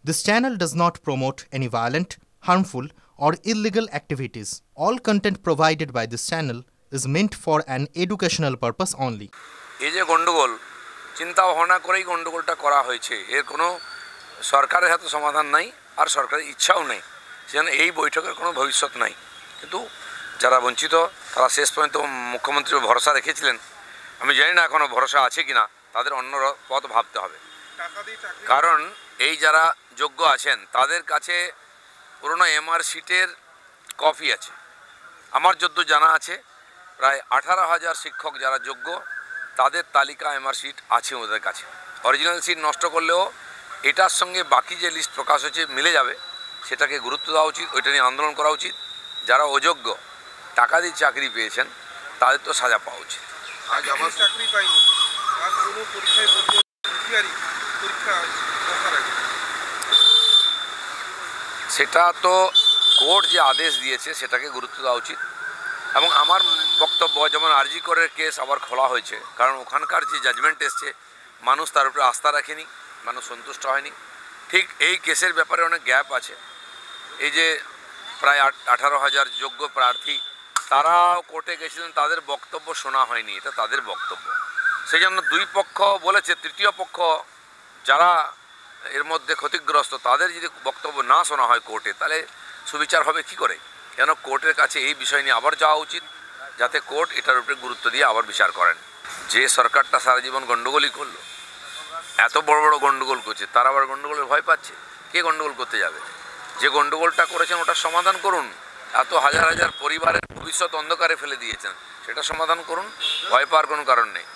This channel does not promote any violent, harmful, or illegal activities. All content provided by this channel is meant for an educational purpose only. এই যে গন্ডগোল চিন্তা ভাবনা করেই গন্ডগোলটা করা হয়েছে, এর কোনো সরকারের হাতে সমাধান নাই আর সরকারের ইচ্ছাও নেই, সেজন্য এই বৈঠকের কোনো ভবিষ্যৎ নাই। কিন্তু যারা বঞ্চিত তারা শেষ পর্যন্ত মুখ্যমন্ত্রীর ভরসা রেখেছিলেন, আমি জানি না এখনও ভরসা আছে কিনা, তাদের অন্য পথ ভাবতে হবে। কারণ এই যারা যোগ্য আছেন তাদের কাছে পুরনো এমআর সিটের কপি আছে। আমার যদ্দূর জানা আছে প্রায় 18,000 শিক্ষক যারা যোগ্য তাদের তালিকা এমআর সিট আছে ওদের কাছে। অরিজিনাল সিট নষ্ট করলেও এটার সঙ্গে বাকি যে লিস্ট প্রকাশ হয়েছে মিলে যাবে, সেটাকে গুরুত্ব দেওয়া উচিত, ওইটা নিয়ে আন্দোলন করা উচিত। যারা অযোগ্য টাকা দিয়ে চাকরি পেয়েছেন তাদের তো সাজা পাওয়া উচিত। আজ আমার চাকরি পাইনি আর কোনো পরীক্ষায় বলবো পরীক্ষা সেটা তো কোর্ট যে আদেশ দিয়েছে সেটাকে গুরুত্ব দেওয়া উচিত। এবং আমার বক্তব্য, যেমন আরজি করের কেস আবার খোলা হয়েছে, কারণ ওখানকার যে জাজমেন্ট এসছে মানুষ তার উপরে আস্থা রাখেনি, মানুষ সন্তুষ্ট হয়নি। ঠিক এই কেসের ব্যাপারে অনেক গ্যাপ আছে। এই যে প্রায় 18,000 যোগ্য প্রার্থী তারা কোর্টে গেছিলেন, তাদের বক্তব্য শোনা হয়নি, এটা তাদের বক্তব্য। সেই জন্য দুই পক্ষ বলেছে, তৃতীয় পক্ষ যারা এর মধ্যে ক্ষতিগ্রস্ত তাদের যদি বক্তব্য না শোনা হয় কোর্টে, তাহলে সুবিচার হবে কি করে? কেন কোর্টের কাছে এই বিষয় নিয়ে আবার যাওয়া উচিত, যাতে কোর্ট এটার উপরে গুরুত্ব দিয়ে আবার বিচার করেন। যে সরকারটা সারা জীবন গণ্ডগোলই করলো, এত বড় বড় গণ্ডগোল করছে, তারা আবার গণ্ডগোলের ভয় পাচ্ছে। কে গণ্ডগোল করতে যাবে? যে গণ্ডগোলটা করেছেন ওটার সমাধান করুন। এত হাজার হাজার পরিবারের ভবিষ্যৎ অন্ধকারে ফেলে দিয়েছেন, সেটা সমাধান করুন, ভয় পাওয়ার কোনো কারণ নেই।